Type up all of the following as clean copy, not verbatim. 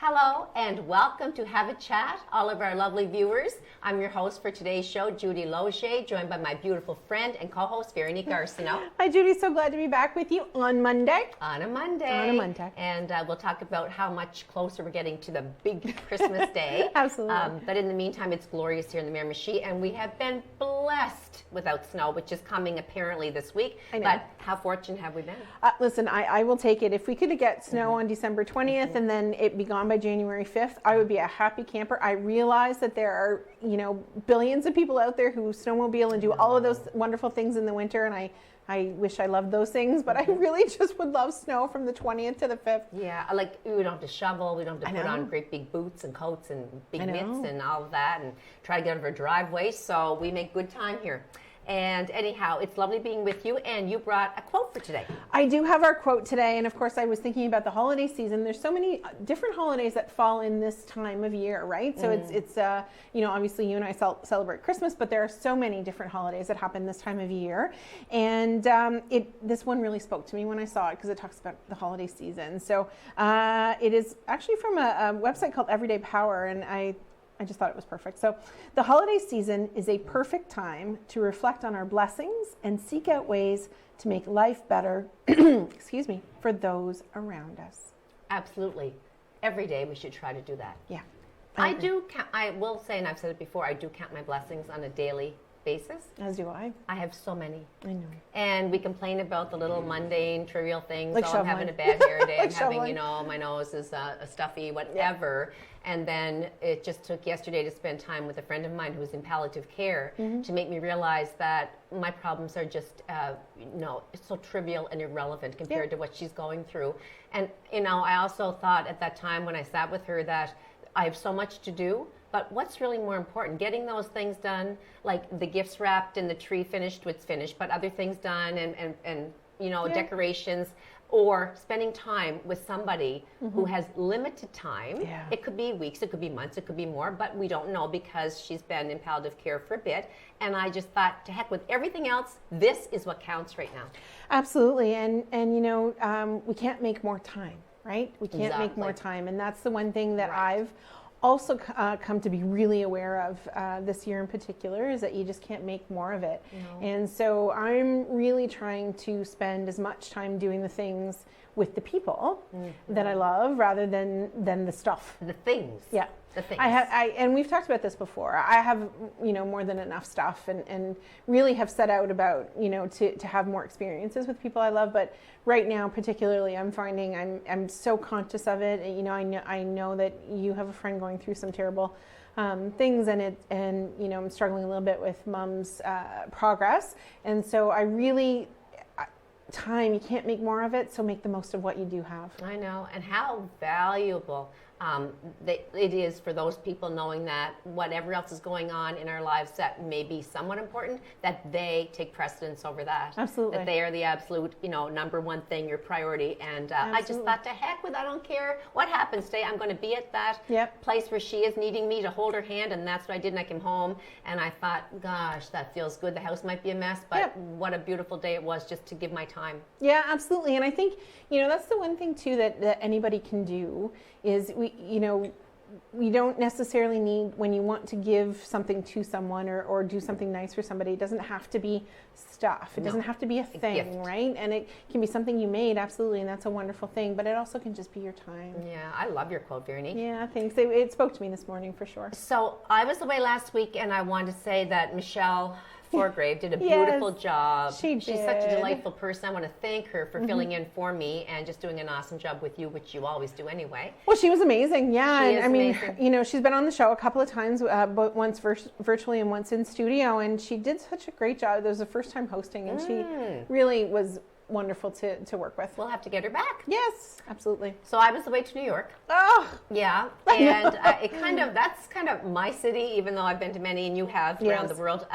Hello and welcome to Have a Chat, all of our lovely viewers. I'm your host for today's show, Judy Loge, joined by my beautiful friend and co-host, Veronique Arsenault. Hi, Judy. So glad to be back with you on Monday. On a Monday. And we'll talk about how much closer we're getting to the big Christmas day. Absolutely. But in the meantime, it's glorious here in the Miramichi, and we have been blessed without snow, which is coming apparently this week. I know. But how fortunate have we been? Listen, I will take it. If we could get snow on December 20th and then it be gone by January 5th, I would be a happy camper. I realize that there are, billions of people out there who snowmobile and do all of those wonderful things in the winter, and I wish I loved those things, but I really just would love snow from the 20th to the 5th. Yeah, like we don't have to shovel, we don't have to put on great big boots and coats and big mitts and all of that and try to get over a driveway, so we make good time here. And anyhow, it's lovely being with you, and you brought a quote for today. I do have our quote today, and of course I was thinking about the holiday season. There's so many different holidays that fall in this time of year, right? So it's obviously you and I celebrate Christmas, but there are so many different holidays that happen this time of year. And this one really spoke to me when I saw it because it talks about the holiday season. So it is actually from a website called Everyday Power, and I just thought it was perfect. So the holiday season is a perfect time to reflect on our blessings and seek out ways to make life better, for those around us. Absolutely. Every day we should try to do that. Yeah. I do count, I will say, and I've said it before, I do count my blessings on a daily basis. As do I. I have so many. I know. And we complain about the little mundane, trivial things. Like I'm having a bad hair day. Like I'm having, shoveling. my nose is stuffy, whatever. Yeah. And then it just took yesterday to spend time with a friend of mine who's in palliative care to make me realize that my problems are just, so trivial and irrelevant compared to what she's going through. And, I also thought at that time when I sat with her that I have so much to do, but what's really more important? Getting those things done, like the gifts wrapped and the tree finished, it's finished, but other things done and decorations, or spending time with somebody who has limited time. Yeah. It could be weeks, it could be months, it could be more, but we don't know because she's been in palliative care for a bit. And I just thought, to heck with everything else, this is what counts right now. Absolutely. And we can't make more time, right? We can't make more time. And that's the one thing that I've also come to be really aware of this year in particular, is that you just can't make more of it. No. And so I'm really trying to spend as much time doing the things with the people that I love rather than the stuff. The things. Yeah. The things. And we've talked about this before. I have, more than enough stuff and really have set out about, to have more experiences with people I love. But right now, particularly, I'm finding I'm so conscious of it. I know that you have a friend going through some terrible things, and I'm struggling a little bit with Mom's progress. And so I really, time, you can't make more of it, so make the most of what you do have. I know, and how valuable it is for those people, knowing that whatever else is going on in our lives that may be somewhat important, that they take precedence over that. Absolutely. That they are the absolute, number one thing, your priority. And I just thought, to heck with, I don't care what happens today. I'm going to be at that place where she is needing me to hold her hand, and that's what I did. And I came home, and I thought, gosh, that feels good. The house might be a mess, but what a beautiful day it was just to give my time. Yeah, absolutely. And I think, that's the one thing too that anybody can do is we don't necessarily need, when you want to give something to someone or do something nice for somebody, it doesn't have to be stuff. It doesn't have to be a thing, right? And it can be something you made, absolutely, and that's a wonderful thing, but it also can just be your time. Yeah, I love your quote, Veronique. Yeah, thanks. It spoke to me this morning for sure. So I was away last week, and I wanted to say that Michelle Forgrave did a beautiful job. She's such a delightful person. I want to thank her for filling in for me and just doing an awesome job with you, which you always do anyway. Well, she was amazing. Yeah, she is amazing. She's been on the show a couple of times, but once virtually and once in studio, and she did such a great job. It was the first time hosting, and she really was wonderful to work with. We'll have to get her back. Yes, absolutely. So I was away to New York. Oh, yeah, and that's kind of my city, even though I've been to many, and you have around the world.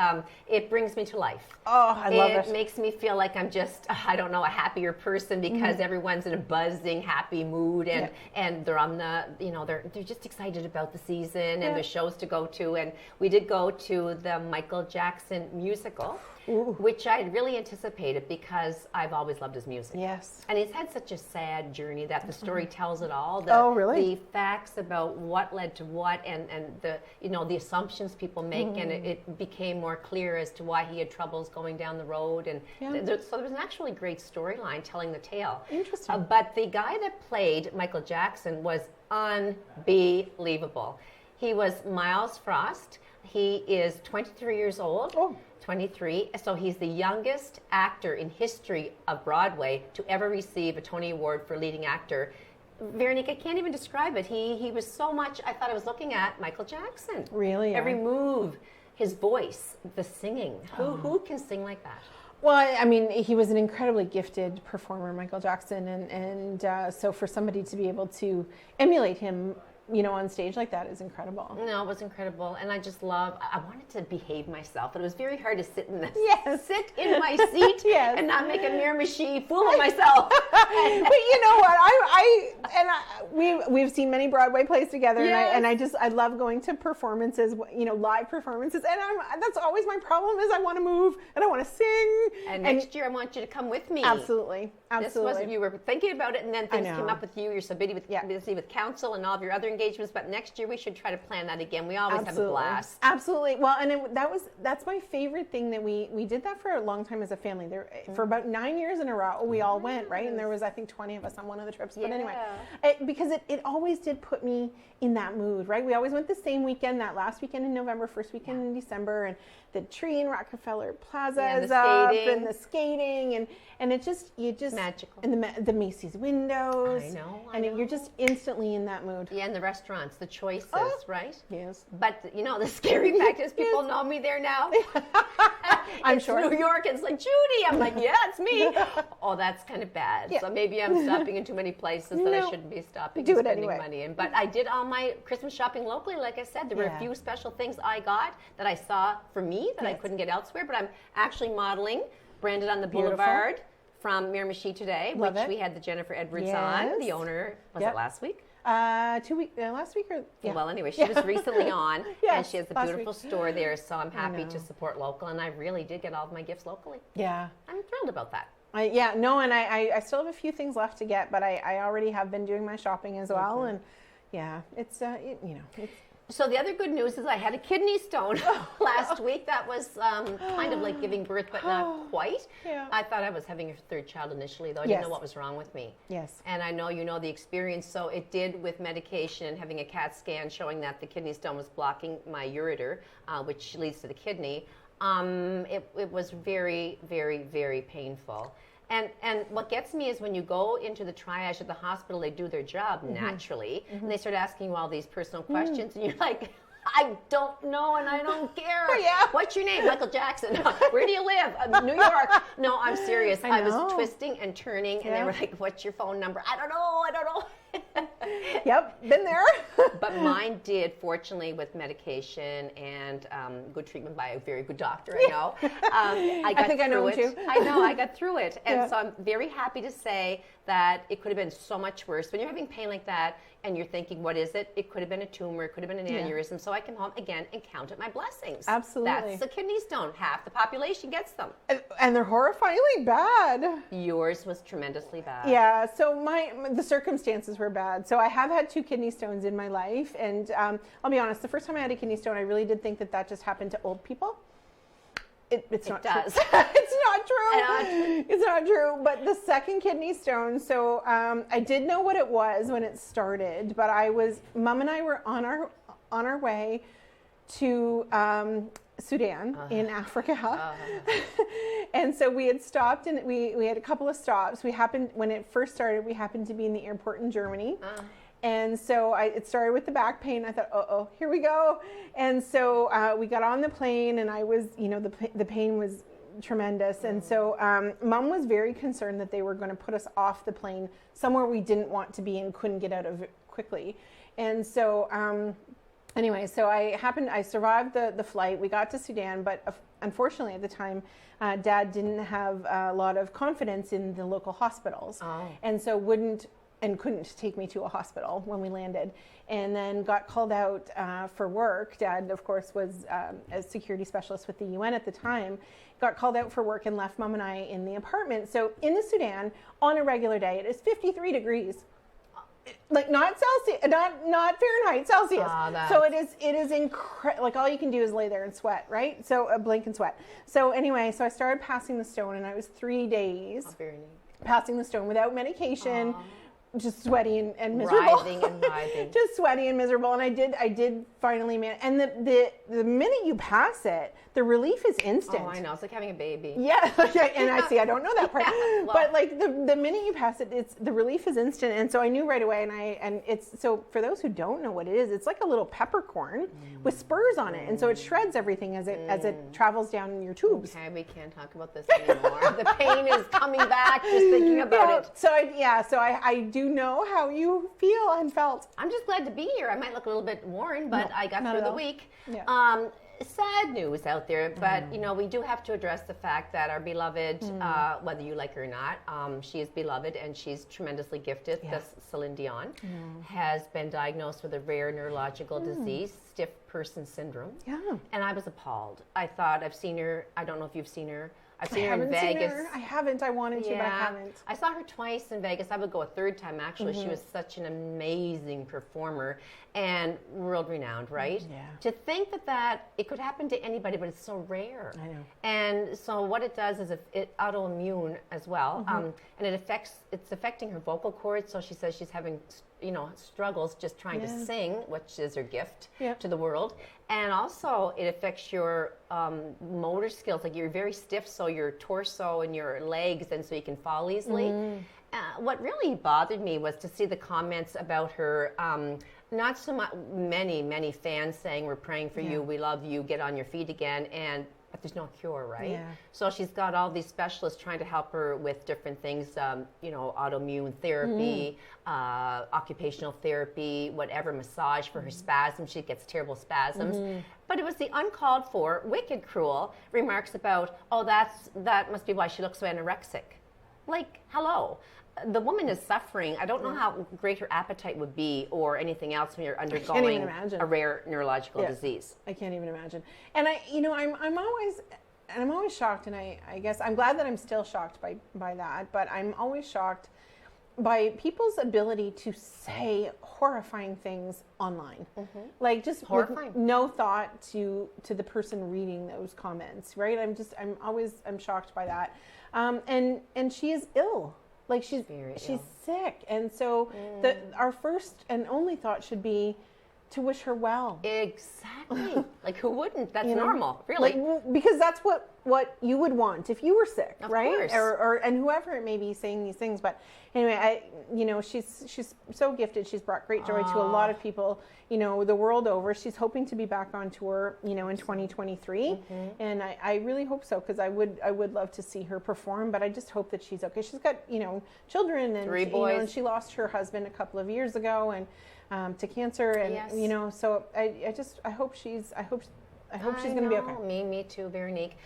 It brings me to life. Oh, I love it. It makes me feel like I'm just, a happier person because everyone's in a buzzing, happy mood, and they're on the, they're just excited about the season and the shows to go to. And we did go to the Michael Jackson musical. which I really anticipated because I've always loved his music. Yes. And he's had such a sad journey that the story tells it all. Oh, really? The facts about what led to what, and the the assumptions people make, and it became more clear as to why he had troubles going down the road. And so there was an actually great storyline telling the tale. Interesting. But the guy that played Michael Jackson was unbelievable. He was Miles Frost. He is 23 years old. Oh. 23. So he's the youngest actor in history of Broadway to ever receive a Tony Award for leading actor. Veronique, I can't even describe it. He was so much, I thought I was looking at Michael Jackson. Really? Every move, his voice, the singing. Who can sing like that? Well, I mean, he was an incredibly gifted performer, Michael Jackson, and so for somebody to be able to emulate him, on stage like that is incredible. No, it was incredible, and I just I wanted to behave myself, but it was very hard to sit in my seat and not make a Miramichi fool of myself. But you know what? We've seen many Broadway plays together, and I love going to performances, live performances, and that's always my problem is I want to move and I want to sing. And next year I want you to come with me. Absolutely. This wasn't, you were thinking about it, and then things came up with you. You're so busy with council and all of your other engagements. But next year we should try to plan that again. We always have a blast. Absolutely. Well, and that's my favorite thing that we did that for a long time as a family. For about 9 years in a row, we all went, right? And there was, I think, 20 of us on one of the trips. But anyway, because it always did put me in that mood, right? We always went the same weekend, that last weekend in November, first weekend in December, and the tree in Rockefeller Plaza is up, and the skating, and it just magical. And the Macy's windows. I know. You're just instantly in that mood. Yeah, and the restaurants, the choices, right? Yes. But the scary fact is people know me there now. I'm it's sure. New York, it's like, Judy. I'm like, yeah, it's me. Oh, that's kind of bad. Yeah. So maybe I'm stopping in too many places that I shouldn't be stopping Do and it spending anyway. money in. But I did all my Christmas shopping locally. Like I said, there were a few special things I got that I saw for me that I couldn't get elsewhere. But I'm actually modeling, branded on the Boulevard from Miramichi today, Love which it. we had the Jennifer Edwards on. The owner, was it last week? 2 weeks, last week or Well, anyway, she was recently on, and she has a beautiful week. store there. So I'm happy to support local, and I really did get all of my gifts locally. Yeah. I'm thrilled about that. And I still have a few things left to get, but I already have been doing my shopping as well, and it's So the other good news is I had a kidney stone last week. That was kind of like giving birth, but not quite. Yeah. I thought I was having a third child initially, though. I didn't know what was wrong with me. Yes. And I know you know the experience. So it did with medication and having a CAT scan showing that the kidney stone was blocking my ureter, which leads to the kidney. It was very, very, very painful. And what gets me is when you go into the triage at the hospital, they do their job naturally, and they start asking you all these personal questions, and you're like, I don't know, and I don't care. What's your name? Michael Jackson. Where do you live? New York. No, I'm serious. I was twisting and turning, and they were like, what's your phone number? I don't know. Yep, been there. But mine did, fortunately, with medication and good treatment by a very good doctor, I know. I think I know it too. I know, I got through it. And so I'm very happy to say that it could have been so much worse. When you're having pain like that and you're thinking, what is it? It could have been a tumor. It could have been an aneurysm. So I come home again and counted my blessings. Absolutely. That's a kidney stone. Half the population gets them. And they're horrifyingly bad. Yours was tremendously bad. Yeah, so the circumstances were bad. So I have had 2 kidney stones in my life. And I'll be honest, the first time I had a kidney stone, I really did think that just happened to old people. It's not true. It's not true. It's not true. But the second kidney stone, so I did know what it was when it started, but Mom and I were on our way to Sudan in Africa. And so we had stopped, and we had a couple of stops. When it first started, we happened to be in the airport in Germany. And so it started with the back pain. I thought, here we go. And so we got on the plane, and I was, the pain was tremendous. And so Mom was very concerned that they were going to put us off the plane somewhere we didn't want to be and couldn't get out of it quickly. And so anyway, so I survived the flight. We got to Sudan, but unfortunately at the time, Dad didn't have a lot of confidence in the local hospitals. And so wouldn't and couldn't take me to a hospital when we landed, and then got called out for work. Dad, of course, was a security specialist with the UN at the time, got called out for work and left Mom and I in the apartment. So in the Sudan, on a regular day, it is 53 degrees. Like not Celsius, not Fahrenheit, Celsius. So it is incredible. Like all you can do is lay there and sweat, right? So blink and sweat. So anyway, so I started passing the stone, and I was 3 days passing the stone without medication. Just sweaty and miserable. Writhing and writhing. Just sweaty and miserable. And I did finally manage. And the minute you pass it, the relief is instant. Oh, I know. It's like having a baby. Yeah. And I don't know that part. Well, but like the minute you pass it, the relief is instant. And so I knew right away. And it's, so for those who don't know what it is, it's like a little peppercorn with spurs on it. And so it shreds everything as it travels down your tubes. Okay, we can't talk about this anymore. The pain is coming back just thinking about it. So I do know how you feel and felt. I'm just glad to be here. I might look a little bit worn, but I got through the week. Yeah. Sad news out there, but we do have to address the fact that our beloved, whether you like her or not, she is beloved and she's tremendously gifted. Yeah. Celine Dion has been diagnosed with a rare neurological disease, stiff person syndrome. Yeah. And I was appalled. I thought, I've seen her. I don't know if you've seen her. I've seen her in Vegas. I haven't. I wanted to, but I haven't. I saw her twice in Vegas. I would go a third time, actually. She was such an amazing performer and world-renowned, right? Yeah. To think that it could happen to anybody, but it's so rare. I know. And so what it does is it autoimmune as well, and it's affecting her vocal cords. So she says she's having struggles just trying to sing, which is her gift to the world. And also it affects your motor skills. Like you're very stiff, so your torso and your legs, and so you can fall easily. What really bothered me was to see the comments about her. Not so much many fans saying, we're praying for you, we love you, get on your feet again, but there's no cure, right? Yeah. So she's got all these specialists trying to help her with different things, autoimmune therapy, occupational therapy, whatever, massage for her spasms. She gets terrible spasms. But it was the uncalled for, wicked, cruel remarks about, that must be why she looks so anorexic. Like, hello. The woman is suffering. I don't know how great her appetite would be or anything else when you're undergoing a rare neurological disease. I can't even imagine. And I'm always shocked, and I guess I'm glad that I'm still shocked by that, but I'm always shocked by people's ability to say horrifying things online. Like just with no thought to the person reading those comments, right? I'm shocked by that. And she is ill. Like she's sick, and so our first and only thought should be to wish her well. Exactly. Like who wouldn't? That's normal, really. Like, because that's what you would want if you were sick, right? Course. Or and whoever it may be saying these things. But anyway, she's so gifted. She's brought great joy to a lot of people, the world over. She's hoping to be back on tour, in 2023, and I really hope so, because I would love to see her perform. But I just hope that she's okay. She's got children, and 3 boys. And she lost her husband a couple of years ago, and to cancer, and so I hope she's going to be okay. Me too, Veronique.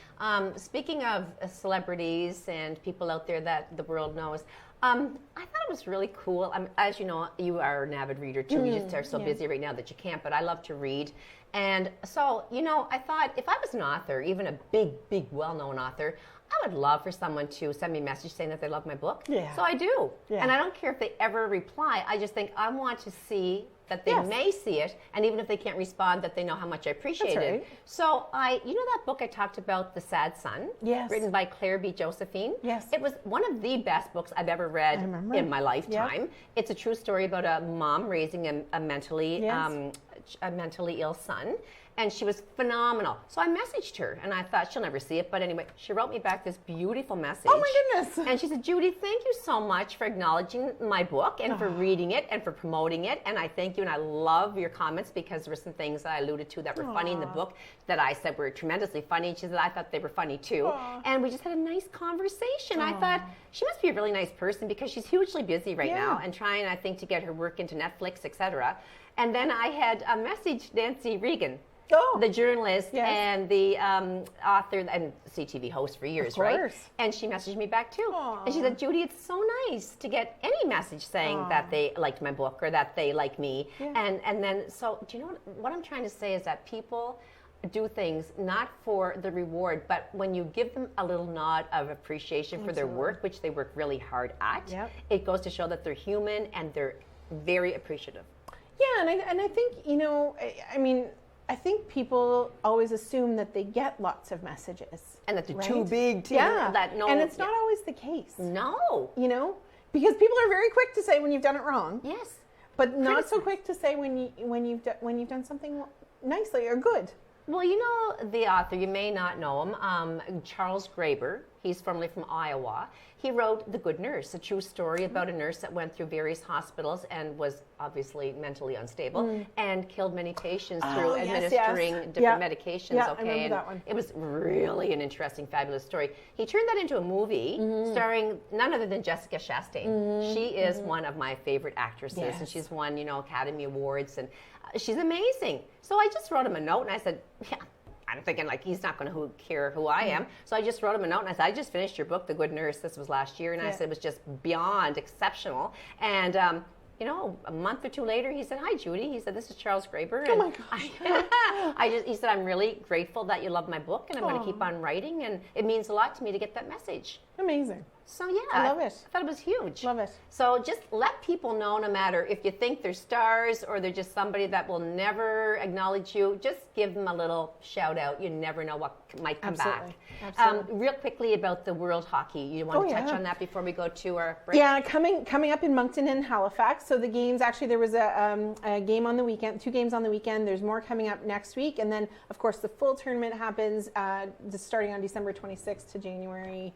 Speaking of celebrities and people out there that the world knows, I thought it was really cool. As you know, you are an avid reader too. You just are so busy right now that you can't, but I love to read. And so, I thought if I was an author, even a big, well-known author, I would love for someone to send me a message saying that they love my book. Yeah. So I do. Yeah. And I don't care if they ever reply. I just think I want to see that they may see it, and even if they can't respond, that they know how much I appreciate it. So that book I talked about, The Sad Son, written by Claire B. Josephine. Yes. It was one of the best books I've ever read in my lifetime. Yep. It's a true story about a mom raising a mentally ill son. And she was phenomenal. So I messaged her, and I thought she'll never see it. But anyway, she wrote me back this beautiful message. Oh, my goodness. And she said, Judy, thank you so much for acknowledging my book and for reading it and for promoting it. And I thank you, and I love your comments, because there were some things that I alluded to that were funny in the book that I said were tremendously funny. And she said, I thought they were funny too. And we just had a nice conversation. I thought, she must be a really nice person, because she's hugely busy right now and trying, I think, to get her work into Netflix, etc. And then I had messaged Nancy Reagan. the journalist Yes. and the author and CTV host for years, right? And she messaged me back too. Aww. And she said, Judy, it's so nice to get any message saying that they liked my book or that they like me. Yeah. And then, so do you know what I'm trying to say is that people do things not for the reward, but when you give them a little nod of appreciation for their work, which they work really hard at, it goes to show that they're human and they're very appreciative. Yeah, and I think, you know, I mean, I think people always assume that they get lots of messages. And that they're too big to that no. And it's not always the case. No. You know? Because people are very quick to say when you've done it wrong. Yes. But not so quick to say when you've done something nicely or good. Well, you know the author, you may not know him, Charles Graeber. He's formerly from Iowa. He wrote The Good Nurse, a true story about a nurse that went through various hospitals and was obviously mentally unstable and killed many patients through administering different medications. Yeah, okay, I remember and that one. it was really an interesting, fabulous story. He turned that into a movie starring none other than Jessica Chastain. She is one of my favorite actresses, and she's won, you know, Academy Awards, and she's amazing. So I just wrote him a note, and I said, yeah. I'm thinking, like, he's not going to care who I am. So I just wrote him a note, and I said, I just finished your book, The Good Nurse. This was last year. And I said it was just beyond exceptional. And, you know, a month or two later, he said, hi, Judy. He said, this is Charles Graeber. Oh, my gosh. He said, I'm really grateful that you love my book, and I'm going to keep on writing. And it means a lot to me to get that message. Amazing. So, yeah. I love it. I thought it was huge. Love it. So just let people know, no matter if you think they're stars or they're just somebody that will never acknowledge you, just give them a little shout out. You never know what might come back. Absolutely. Real quickly about the World Hockey. You want to touch on that before we go to our break? Yeah, coming up in Moncton and Halifax. So the games, actually there was a game on the weekend, 2 games on the weekend. There's more coming up next week. And then, of course, the full tournament happens just starting on December 26th to January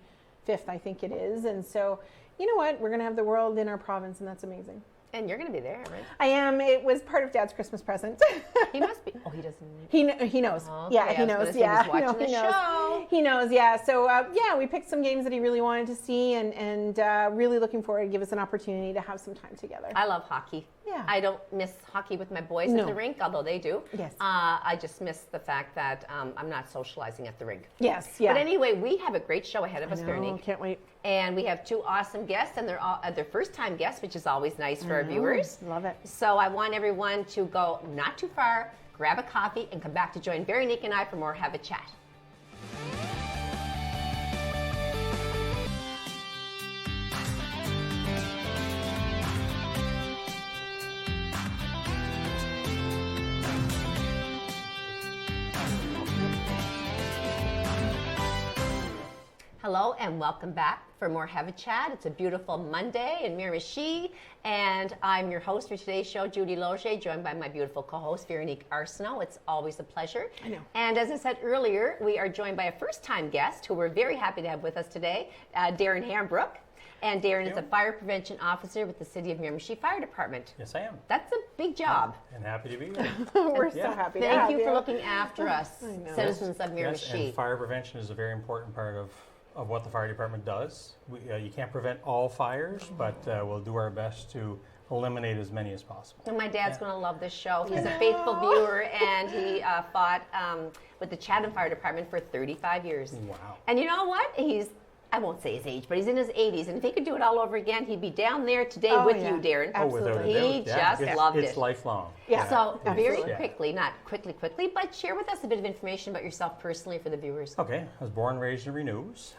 5th, I think it is. And so, you know what? We're going to have the world in our province, and that's amazing. And you're going to be there, right? I am. It was part of Dad's Christmas present. He must be. Oh, he doesn't. He knows. Oh, yeah, he knows. Yeah, he's watching the show. He knows. Yeah. So we picked some games that he really wanted to see, and really looking forward to give us an opportunity to have some time together. I love hockey. Yeah. I don't miss hockey with my boys at the rink, although they do. Yes. I just miss the fact that I'm not socializing at the rink. Yes. Yeah. But anyway, we have a great show ahead of us, Veronique. Can't wait. And we have 2 awesome guests, and they're all their first-time guests, which is always nice for our viewers. Love it. So I want everyone to go not too far, grab a coffee, and come back to join Veronique and I for more Have a Chat. Hello and welcome back for more Have a Chat. It's a beautiful Monday in Miramichi, and I'm your host for today's show, Judy Loge, joined by my beautiful co-host, Veronique Arsenault. It's always a pleasure. I know. And as I said earlier, we are joined by a first-time guest who we're very happy to have with us today, Darren Hambrook. And Darren is a fire prevention officer with the City of Miramichi Fire Department. Yes, I am. That's a big job. And happy to be here. We're so happy to have Thank you for looking after us, citizens of Miramichi. Yes, and fire prevention is a very important part of what the fire department does. You can't prevent all fires, but we'll do our best to eliminate as many as possible. And my dad's going to love this show. He's a faithful viewer, and he fought with the Chatham Fire Department for 35 years. Wow. And you know what? I won't say his age, but he's in his 80s. And if he could do it all over again, he'd be down there today with you, Darren. Oh, without a He doubt. just loved it. It's lifelong. Yeah. So very Yeah. quickly, not quickly, but share with us a bit of information about yourself personally for the viewers. Okay. I was born and raised in Renews.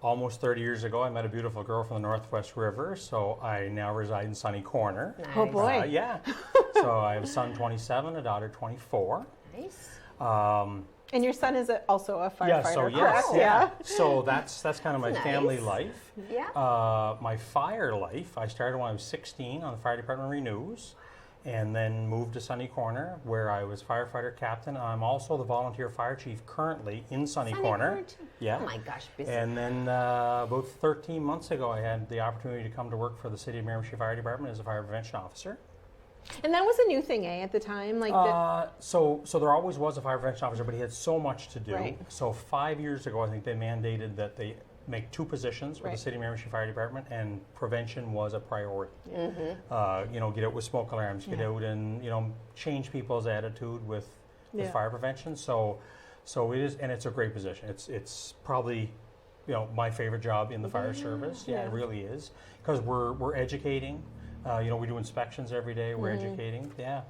Almost 30 years ago, I met a beautiful girl from the Northwest River, so I now reside in Sunny Corner. Nice. Oh, boy. Yeah. So I have a son, 27, a daughter, 24. Nice. And your son is also a firefighter, correct? Yeah. So that's kind of my Nice. family life. Yeah. My fire life, I started when I was 16 on the fire department Renews, and then moved to Sunny Corner, where I was firefighter captain. I'm also the volunteer fire chief currently in Sunny Corner. Yeah. Oh my gosh, busy. And then about 13 months ago, I had the opportunity to come to work for the City of Miramichi Fire Department as a fire prevention officer. And that was a new thing, at the time? So there always was a fire prevention officer, but he had so much to do. Right. So 5 years ago, I think they mandated that they make 2 positions with the City of Miramichi Fire Department, and prevention was a priority. Get out with smoke alarms, get out and change people's attitude with with fire prevention. So it is, and it's a great position. It's probably, my favorite job in the fire service. Yeah, it really is, because we're educating. We do inspections every day. We're educating. Yeah,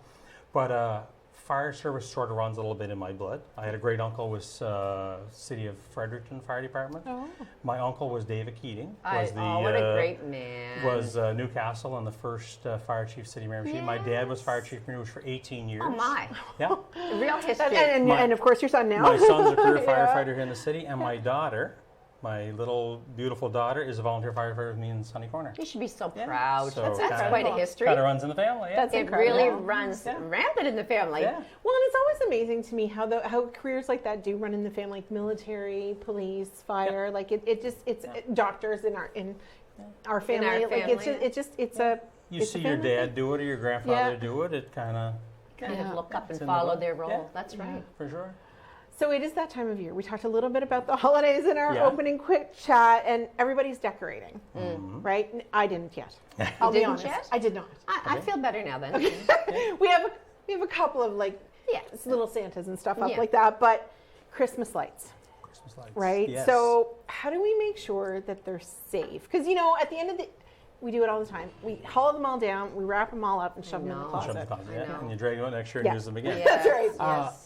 but fire service sort of runs a little bit in my blood. I had a great uncle with City of Fredericton Fire Department. Oh. My uncle was David Keating. What a great man. Was Newcastle and the first fire chief, City of Miramichi. Yes. My dad was fire chief Miramichi for 18 years. Oh my. Yeah. Real history. And of course your son now. My son's a career firefighter here in the city, and my daughter, my little beautiful daughter, is a volunteer firefighter with me in Sunny Corner. You should be so proud. So that's quite a history. Kind of runs in the family. Yeah. That's it incredible. really runs rampant in the family. Yeah. Well, and it's always amazing to me how careers like that do run in the family, like military, police, fire. Like it's doctors in our family. You see your dad do it or your grandfather do it. It kind of look up and follow their role. Yeah. That's right. For sure. So it is that time of year. We talked a little bit about the holidays in our opening quick chat, and everybody's decorating, right? I didn't yet. I'll be honest. Yet? I did not. I feel better now then. Okay. we have a couple of little Santas and stuff up like that, but Christmas lights. Right? Yes. So how do we make sure that they're safe? Because, at the end of we do it all the time. We haul them all down, we wrap them all up and shove them in the closet. And you drag them out next year and use them again. That's right. Yes.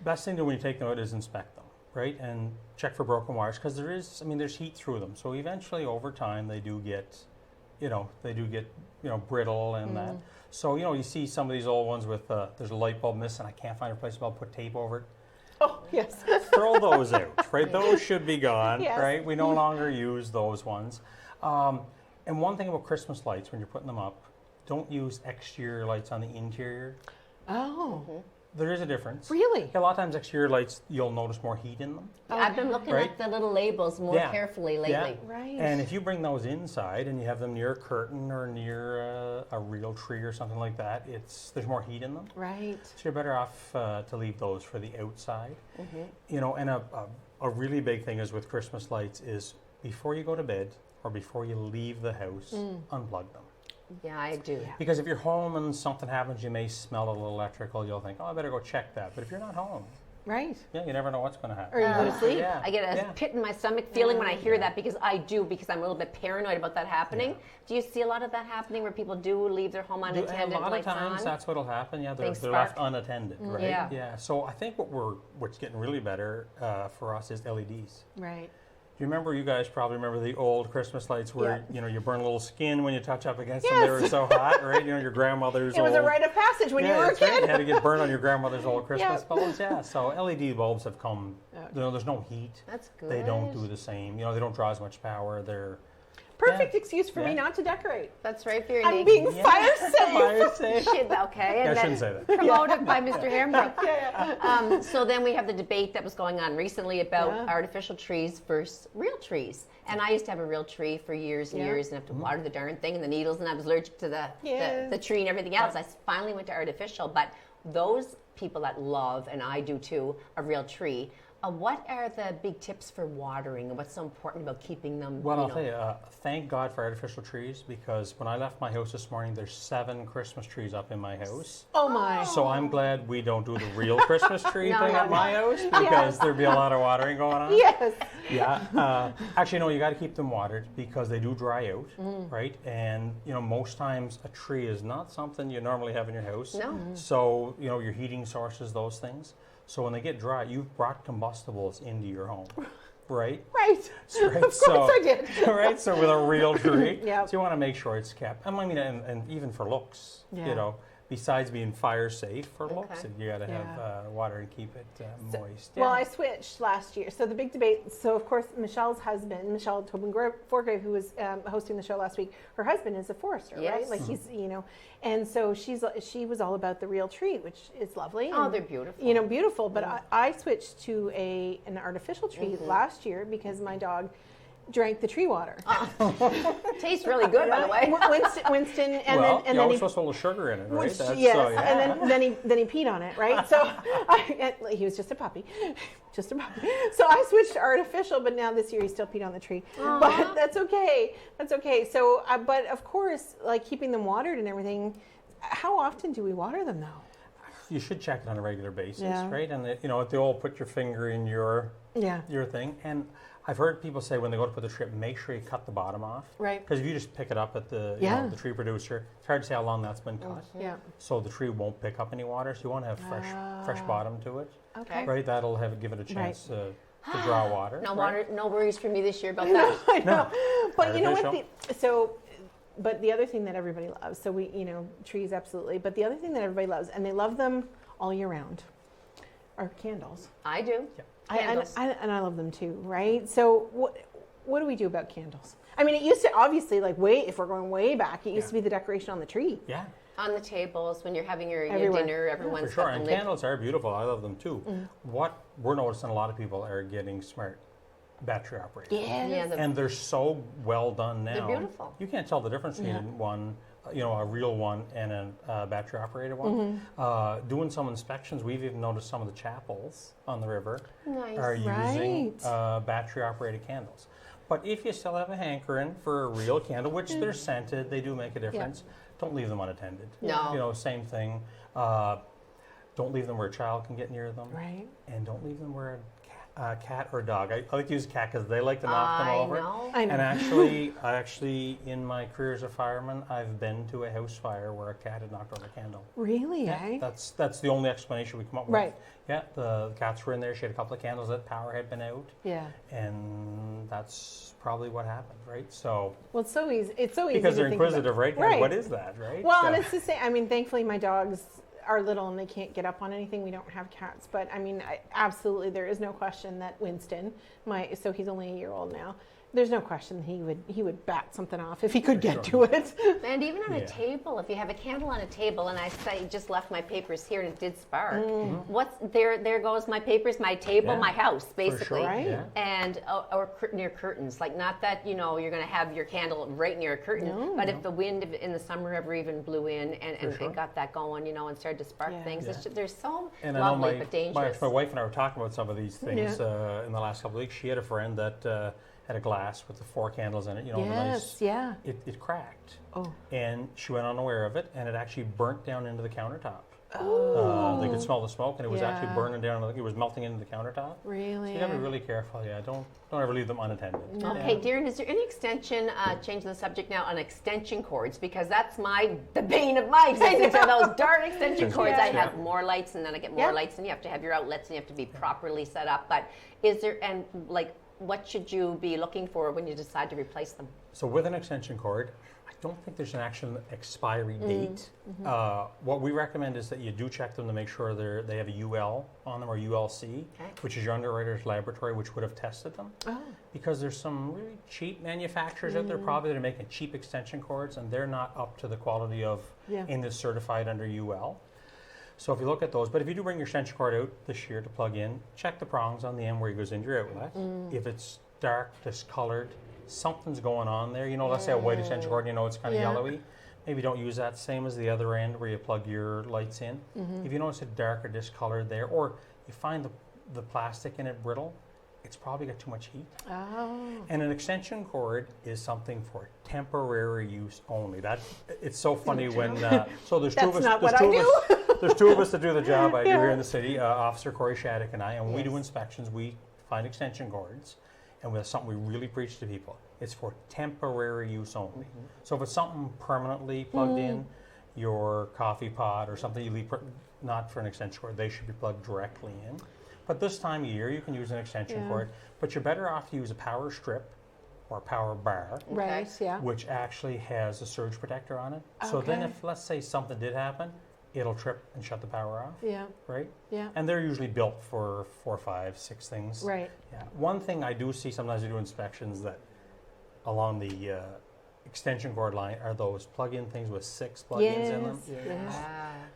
Best thing to do when you take them out is inspect them, right? And check for broken wires, because there's heat through them. So eventually over time they do get, brittle and that. So, you see some of these old ones with, there's a light bulb missing, I can't find a replacement bulb, put tape over it. Oh, yes. Throw those out, right? Those should be gone, right? We no longer use those ones. And one thing about Christmas lights, when you're putting them up, don't use exterior lights on the interior. Oh. There is a difference. Really? A lot of times exterior lights, you'll notice more heat in them. I've been looking at the little labels more carefully lately. Yeah. Right. And if you bring those inside and you have them near a curtain or near a real tree or something like that, there's more heat in them. Right. So you're better off to leave those for the outside. And a really big thing is with Christmas lights is before you go to bed or before you leave the house, unplug them. Yeah, I do. Because if you're home and something happens, you may smell a little electrical. You'll think, I better go check that. But if you're not home, right? Yeah, you never know what's going to happen. Or you go to sleep. I get a pit in my stomach feeling when I hear that, because I'm a little bit paranoid about that happening. Yeah. Do you see a lot of that happening where people do leave their home unattended? A lot of times that's what'll happen. Yeah, they're left unattended, right? Yeah. So I think what's getting really better for us is LEDs. Right. Do you remember, you guys probably remember the old Christmas lights where, you burn a little skin when you touch up against them. They were so hot, right? Your grandmother's old... It was a rite of passage when you were a kid. Right. You had to get burned on your grandmother's old Christmas bulbs. Yeah, so LED bulbs have come, there's no heat. That's good. They don't do the same. They don't draw as much power. They're... Perfect excuse for me not to decorate. That's right, for your I'm being fire safe. Fire safe. Okay, and I shouldn't say that. Promoted by Mr. Hambrook. So then we have the debate that was going on recently about artificial trees versus real trees. And I used to have a real tree for years and years, and have to water the darn thing and the needles, and I was allergic to the tree and everything else. I finally went to artificial, but those people that love, and I do too, a real tree. What are the big tips for watering, and what's so important about keeping them? Well, I'll tell you, thank God for artificial trees, because when I left my house this morning, there's 7 Christmas trees up in my house. Oh my! So I'm glad we don't do the real Christmas tree thing at my house, because there'd be a lot of watering going on. Yes. Yeah. Actually, no, you got to keep them watered because they do dry out, right? And most times a tree is not something you normally have in your house. No. So your heating sources, those things. So when they get dry, you've brought combustibles into your home, right? Right. Of course I did. Right. So with a real tree, so you want to make sure it's kept. And even for looks, besides being fire safe for looks, you got to have water and keep it moist. Well, I switched last year. So the big debate. So of course, Michelle's husband, Michelle Tobin-Forgrave, who was hosting the show last week, her husband is a forester, right? Like he's, and so she was all about the real tree, which is lovely. Oh, they're beautiful. Beautiful. But I switched to an artificial tree last year because my dog drank the tree water. Tastes really good, by the way. Winston, and then he supposed to put a little sugar in it, right? And then he peed on it, right? So he was just a puppy. So I switched to artificial, but now this year he still peed on the tree. Aww. But that's okay. So, but of course, like keeping them watered and everything. How often do we water them, though? you should check it on a regular basis, Yeah. right? And they all put your finger in your thing. And I've heard people say when they go to put the tree up, make sure you cut the bottom off. Right. Because if you just pick it up at the the tree producer, it's hard to say how long that's been cut. Yeah. So the tree won't pick up any water. So you want to have fresh bottom to it. Okay. Right. That'll give it a chance to draw water. No worries for me this year about that. I know. But you know what? Artificial. But the other thing that everybody loves, so trees absolutely. But the other thing that everybody loves, and they love them all year round, are candles. I do. Yeah. Candles. And I love them too, right? So what do we do about candles? I mean, it used to obviously if we're going way back, it used to be the decoration on the tree. Yeah. On the tables, when you're having your Everywhere. dinner, everyone's For sure. got And the lid. candles are beautiful. I love them too. What we're noticing, a lot of people are getting smart battery operated. Yeah. And they're so well done now. They're beautiful. You can't tell the difference between one, a real one and a battery operated one. Doing some inspections, we've even noticed some of the chapels on the river are using battery operated candles. But if you still have a hankering for a real candle, which they're scented, they do make a difference. Don't leave them unattended. No. Same thing. Don't leave them where a child can get near them. Right. And don't leave them where a cat or a dog. I like to use cat because they like to knock them over. I know. And actually, in my career as a fireman, I've been to a house fire where a cat had knocked over a candle. Really, eh? That's the only explanation we come up with. Right. Yeah, the cats were in there. She had a couple of candles that power had been out. Yeah. And that's probably what happened, right? So. Well, it's so easy. It's so easy Because to they're think inquisitive, about. right? What is that, right? Well, and it's the same. I mean, thankfully, my dogs are little and they can't get up on anything. We don't have cats, but I mean, absolutely, there is no question that Winston, so he's only a year old now. There's no question he would bat something off if he could get to it. And even on a table, if you have a candle on a table, and I say just left my papers here and it did spark. What's there goes my papers, my table, my house, basically. Sure. Right. Yeah. And or near curtains, like not that you're going to have your candle right near a curtain, but if the wind in the summer ever even blew in and got that going, and started to spark things, it's just, they're so lovely but dangerous. My wife and I were talking about some of these things in the last couple of weeks. She had a friend that had a glass with the 4 candles in it, it cracked. Oh. And she went unaware of it, and it actually burnt down into the countertop. Oh. They could smell the smoke, and it was actually burning down. It was melting into the countertop. Really? So you got to be really careful. Yeah, don't ever leave them unattended. Okay, Darren, is there any extension, changing the subject now, on extension cords? Because that's the bane of my existence are those darn extension cords. I have more lights, and then I get more lights, and you have to have your outlets, and you have to be properly set up. But is there, what should you be looking for when you decide to replace them? So with an extension cord, I don't think there's an actual expiry date. What we recommend is that you do check them to make sure they have a UL on them, or ULC, which is your underwriter's laboratory, which would have tested them. Because there's some really cheap manufacturers out there probably that are making cheap extension cords, and they're not up to the quality of in certified under UL. So if you look at those, but if you do bring your extension cord out this year to plug in, check the prongs on the end where it goes into your outlet. If it's dark, discolored, something's going on there. Let's say a white extension cord, it's kind of yellowy. Maybe don't use that, same as the other end where you plug your lights in. If you notice it dark or discolored there, or you find the plastic in it brittle, it's probably got too much heat. And an extension cord is something for temporary use only. It's so funny when so there's two of us. There's 2 of us that do the job I do here in the city, Officer Corey Shattuck and I, and when we do inspections, we find extension cords, and that's something we really preach to people. It's for temporary use only. So if it's something permanently plugged in, your coffee pot or something you leave, not for an extension cord, they should be plugged directly in. But this time of year, you can use an extension cord, but you're better off to use a power strip or power bar, Right, yeah. which actually has a surge protector on it. So then if, let's say, something did happen, it'll trip and shut the power off. Yeah. Right? Yeah. And they're usually built for 4, 5, 6 things. Right. Yeah. One thing I do see sometimes I do inspections that along the extension cord line are those plug-in things with 6 plug-ins in them.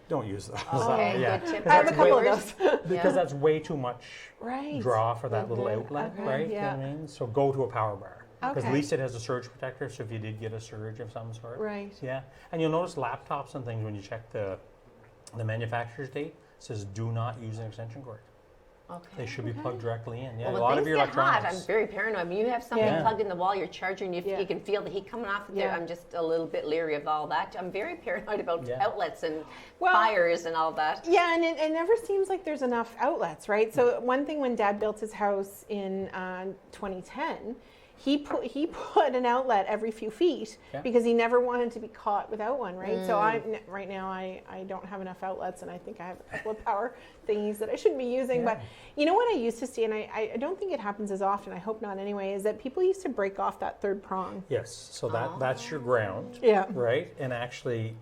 Don't use those. Okay, good tip. I have a couple of those. Because that's way too much Right. draw for that little outlet, right? Yeah. You know what I mean? So go to a power bar. Because Okay. at least it has a surge protector, so if you did get a surge of some sort. Right. Yeah. And you'll notice laptops and things when you check the manufacturer's date, it says do not use an extension cord. Okay. They should be plugged directly in. Yeah, Well, a lot when of things your get hot, electronics. I'm very paranoid. I mean, you have something Yeah. plugged in the wall, you're charging, you can feel the heat coming off of there. Yeah. I'm just a little bit leery of all that. I'm very paranoid about Yeah. outlets and Well, fires and all that. Yeah, and it never seems like there's enough outlets, right? So one thing when Dad built his house in 2010, he put an outlet every few feet Yeah. because he never wanted to be caught without one, right? So right now I don't have enough outlets, and I think I have a couple of power thingies that I shouldn't be using. Yeah. But you know what I used to see, and I don't think it happens as often, I hope not anyway, is that people used to break off that third prong. Yes, so that's your ground, Yeah. right? And actually,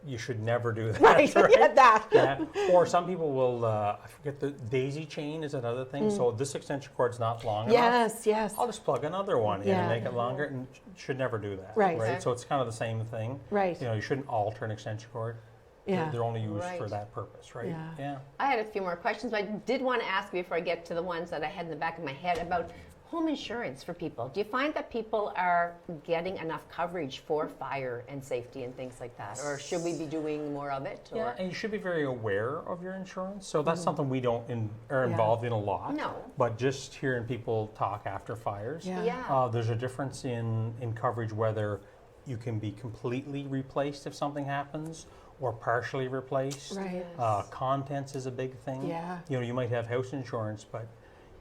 you should never do that. Right, yeah, that. Yeah. Or some people will, I forget, the daisy chain is another thing. So this extension cord's not long enough. Yes. I'll just plug another one in Yeah. and make it longer, and should never do that. Right. Okay. So it's kind of the same thing. Right. You know, you shouldn't alter an extension cord. Yeah. They're only used Right. for that purpose, right? Yeah. I had a few more questions, but I did want to ask before I get to the ones that I had in the back of my head about home insurance for people. Do you find that people are getting enough coverage for fire and safety and things like that? Or should we be doing more of it? Yeah, Or? and you should be very aware of your insurance. So that's something we don't are involved in a lot. No. But just hearing people talk after fires, Yeah. Yeah. there's a difference in coverage whether you can be completely replaced if something happens or partially replaced. Right. Contents is a big thing. Yeah. You know, you might have house insurance, but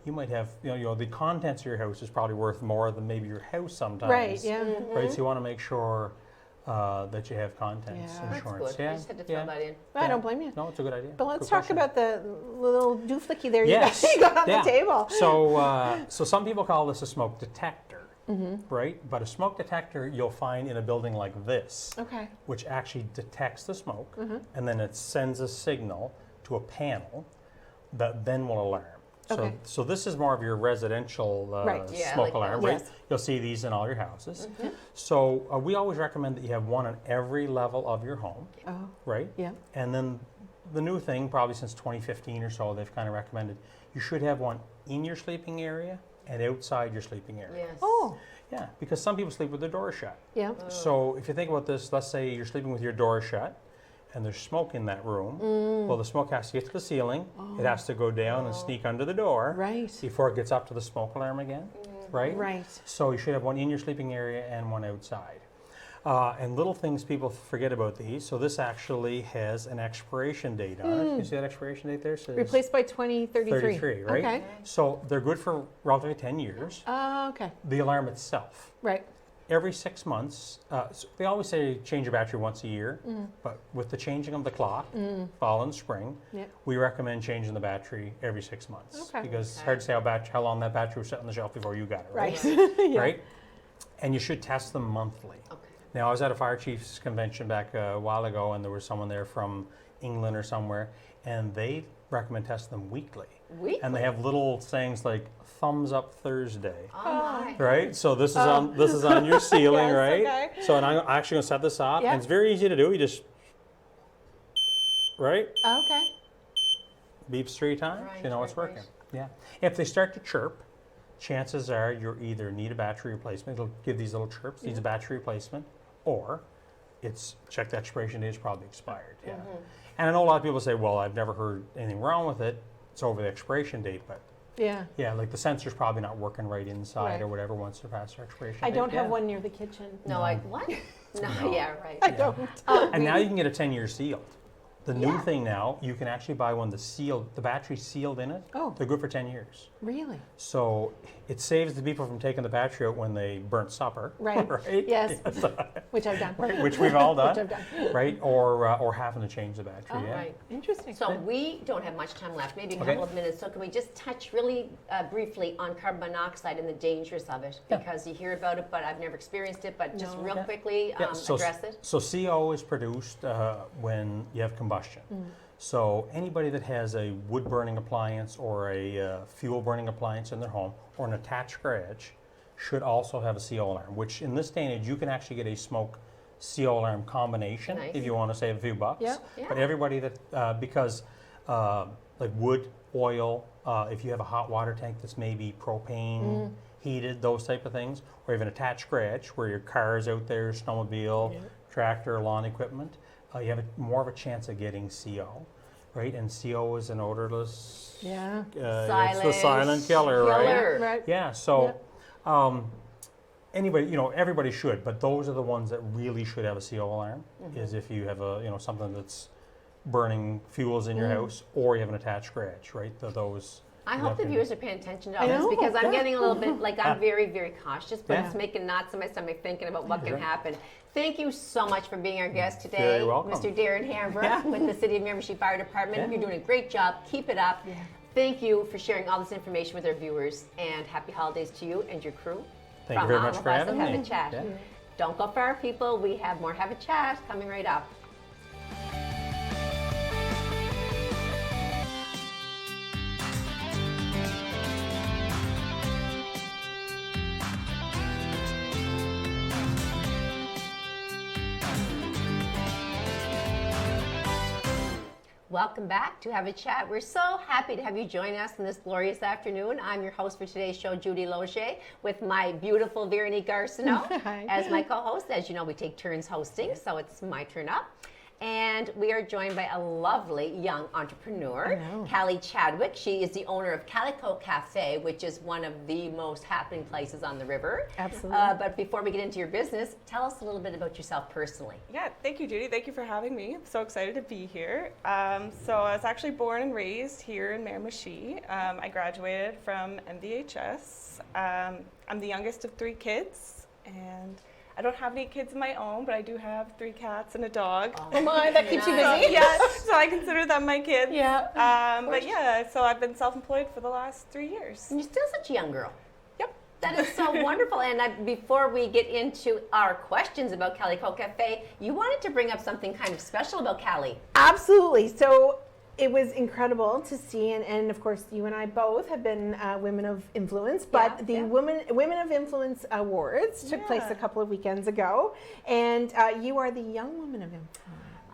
you might have, you know, the contents of your house is probably worth more than maybe your house sometimes. Right, yeah. Right, so you want to make sure that you have contents Yeah. That's insurance. good. I just had to throw that in. I don't blame you. No, it's a good idea. But let's Good talk question. about the little dooflicky there Yes. you got on Yeah. the table. So some people call this a smoke detector, right? But a smoke detector you'll find in a building like this, Okay. which actually detects the smoke, and then it sends a signal to a panel that then will alarm. Okay. So this is more of your residential Right. Yeah, smoke like alarm, that. right? Yes. You'll see these in all your houses. So we always recommend that you have one on every level of your home, Oh, right? yeah. And then the new thing, probably since 2015 or so, they've kind of recommended you should have one in your sleeping area and outside your sleeping area. Yes. Oh, Yeah, because some people sleep with their door shut. yeah. So if you think about this, let's say you're sleeping with your door shut and there's smoke in that room. Well, the smoke has to get to the ceiling. It has to go down and sneak under the door Right. before it gets up to the smoke alarm again, right? Right. So you should have one in your sleeping area and one outside. And little things people forget about these. So this actually has an expiration date on it. You see that expiration date there? It says Replaced by 2033. 33, right? Okay. So they're good for relatively 10 years. Okay. The alarm itself, Right. every 6 months, so they always say change your battery once a year, but with the changing of the clock, fall and spring, Yeah. we recommend changing the battery every 6 months. Okay. Because it's hard to say how long that battery was sitting on the shelf before you got it, right? Right. Yeah. Right? And you should test them monthly. Okay. Now, I was at a fire chiefs convention back a while ago, and there was someone there from England or somewhere, and they recommend testing them weekly. Weekly? And they have little sayings like "thumbs up Thursday," Oh, my. right? So this is on your ceiling, Yes, right? okay. So, and I'm actually gonna set this up, Yeah. and it's very easy to do. You just right Okay. beeps 3 times. Right, You know it's right, working. Yeah. If they start to chirp, chances are you either need a battery replacement. It'll give these little chirps. Needs a battery replacement, or it's check the expiration date is probably expired. Yeah. And I know a lot of people say, well, I've never heard anything wrong with it. It's over the expiration date, but Yeah. yeah, like the sensor's probably not working right inside Right. or whatever once they're past their expiration I date. don't have Yeah. one near the kitchen. No, I what? No, yeah, right. I don't. And now you can get a 10-year sealed. The new Yeah. thing now, you can actually buy one that's sealed, the battery's sealed in it. Oh. They're good for 10 years. Really? So it saves the people from taking the battery out when they burnt supper. Right. Right? Yes. Which I've done. Right, which we've all done. Which I've done. Right? Or having to change the battery. Oh, yeah. Right. Interesting. So we don't have much time left, maybe a Okay. couple of minutes. So can we just touch really briefly on carbon monoxide and the dangers of it? Yeah. Because you hear about it, but I've never experienced it. But just No. real Yeah. quickly Yeah, address it. So CO is produced when you have combustion. So anybody that has a wood burning appliance or a fuel burning appliance in their home or an attached garage should also have a CO alarm, which in this day and age you can actually get a smoke CO alarm combination Nice. if you want to save a few bucks. Yeah. But Yeah. everybody that, because like wood, oil, if you have a hot water tank that's maybe propane heated, those type of things, or even attached garage where your car is out there, snowmobile, tractor, lawn equipment, you have more of a chance of getting CO, right? And CO is an odorless Yeah. It's the silent killer, right? Right. Yeah. So, anybody, everybody should, but those are the ones that really should have a CO alarm. Is if you have something that's burning fuels in your house, or you have an attached garage, right? Those. I hope the viewers are paying attention to all I this know, because I'm yeah. getting a little bit like I'm very, very cautious, but Yeah. it's making knots in my stomach thinking about what can Right. happen. Thank you so much for being our guest today, Very welcome. Mr. Darren Hambrook with the City of Miramichi Fire Department. Yeah. You're doing a great job. Keep it up. Thank you for sharing all this information with our viewers, and happy holidays to you and your crew. Thank you very much for having Have me. a Chat. Yeah. Don't go far, people. We have more Have a Chat coming right up. Welcome back to Have a Chat. We're so happy to have you join us in this glorious afternoon. I'm your host for today's show, Judy Loge, with my beautiful Veronique Arsenault Hi. as my co-host. As you know, we take turns hosting, so it's my turn up. And we are joined by a lovely young entrepreneur, Cali Chadwick. She is the owner of Calico Cafe, which is one of the most happening places on the river. Absolutely. But before we get into your business, tell us a little bit about yourself personally. Yeah, thank you, Judy. Thank you for having me. I'm so excited to be here. So I was actually born and raised here in Miramichi. I graduated from MVHS. I'm the youngest of 3 kids, and I don't have any kids of my own, but I do have 3 cats and a dog. Oh my, that keeps you Nice. busy. Yeah, so I consider them my kids. Yeah. But yeah, so I've been self-employed for the last 3 years. And you're still such a young girl. Yep. That is so wonderful. And before we get into our questions about Calico Cafe, you wanted to bring up something kind of special about Cali. Absolutely. So it was incredible to see, and of course, you and I both have been women of influence. But the Women of Influence Awards took place a couple of weekends ago, and you are the young woman of influence.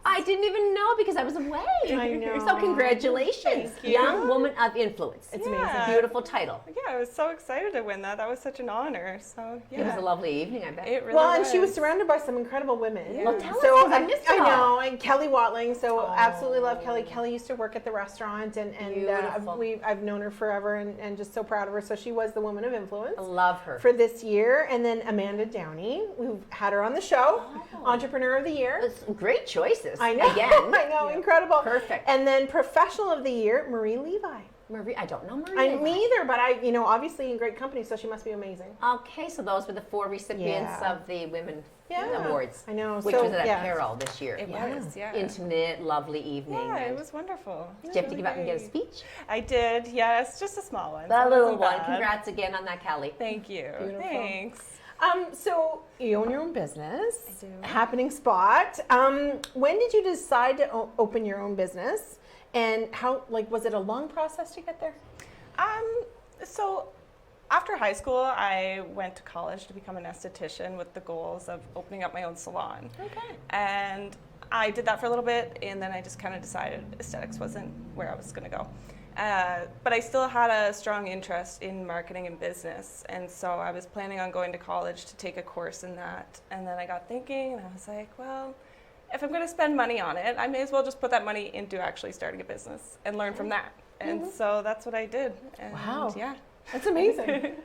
I didn't even know because I was away. I know. So congratulations, Thank you. Young Woman of Influence. It's Yeah. amazing. Beautiful title. Yeah, I was so excited to win that. That was such an honor. So yeah, It was a lovely evening, I bet. It really Well, and was. she was surrounded by some incredible women. Yeah. Well, tell us, so 'cause I missed it I all. know, and Kelly Watling. So absolutely love Kelly. Kelly used to work at the restaurant, and Beautiful. I've known her forever, and just so proud of her. So she was the woman of influence I love her. for this year. And then Amanda Downey, we've had her on the show, Entrepreneur of the Year. It's great choices. I know, Again. I know, incredible. Perfect. And then Professional of the Year, Marie Levi. Marie, I don't know Marie. Me either, but obviously in great company, so she must be amazing. Okay, so those were the 4 recipients Yeah. of the Women Yeah. Awards. I know. Which So, was at yeah. Carol this year. It was, yeah. Intimate, lovely evening. Yeah, it and was wonderful. did you have to get up and get a Great. speech? I did, yes, just a small one. The so it little wasn't one. bad. Congrats again on that, Callie. Thank you. Beautiful. Thanks. So you own your own business. I do. Happening Spot. When did you decide to open your own business, and how? Was it a long process to get there? So after high school, I went to college to become an esthetician with the goals of opening up my own salon. Okay. And I did that for a little bit, and then I just kind of decided aesthetics wasn't where I was going to go. But I still had a strong interest in marketing and business, and so I was planning on going to college to take a course in that. And then I got thinking, and I was like, well, if I'm going to spend money on it, I may as well just put that money into actually starting a business and learn from that. And so that's what I did. And Wow. Yeah. That's amazing.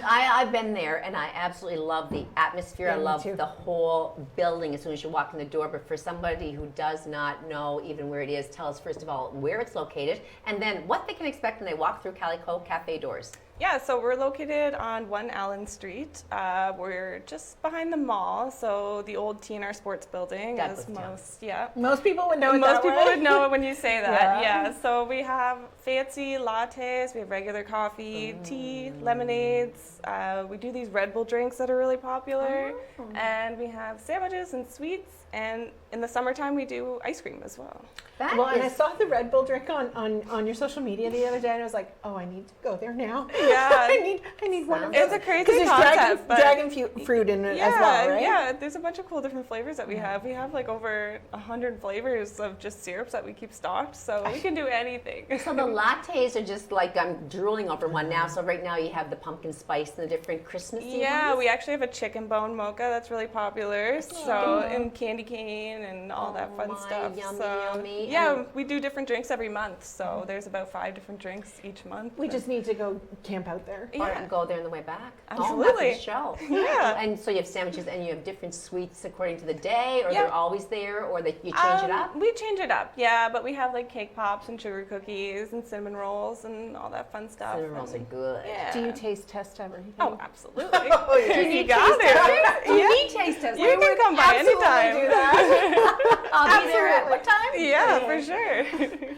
I've been there, and I absolutely love the atmosphere. Yeah, I me love too. the whole building as soon as you walk in the door. But for somebody who does not know even where it is, tell us first of all where it's located, and then what they can expect when they walk through Calico Cafe doors. Yeah, so we're located on 1 Allen Street. We're just behind the mall, so the old TNR Sports Building That is was town. Most people would know it Most that people way. would know it when you say that. Yeah. Yeah. So we have fancy lattes, we have regular coffee, tea, lemonades. We do these Red Bull drinks that are really popular, and we have sandwiches and sweets. And in the summertime, we do ice cream as well. That Well, and I is- saw the Red Bull drink on your social media the other day, and I was like, oh, I need to go there now. Yeah. I need one of It's those. a crazy 'Cause there's concept, but dragon fruit in it as well, right? Yeah, there's a bunch of cool different flavors that we have. We have like over 100 flavors of just syrups that we keep stocked, so we can do anything. So the lattes are just like, I'm drooling over one now. So right now you have the pumpkin spice and the different Christmassy Yeah, ones. we actually have a chicken bone mocha that's really popular. So and candy cane and all that fun my stuff. Yummy, so yummy. Yeah, we do different drinks every month, so there's about 5 different drinks each month. We just need to go camp out there. Or go there on the way back. Absolutely. Oh, that's the show. Yeah. And so you have sandwiches and you have different sweets according to the day, or Yeah. they're always there, or that you change it up? We change it up, yeah, but we have like cake pops and sugar cookies and cinnamon rolls and all that fun stuff. Cinnamon rolls are good. Yeah. Do you taste test everything? Oh, absolutely. You got it. You need taste test. You can come by anytime. do that. I'll be there at what time? Yeah, for sure.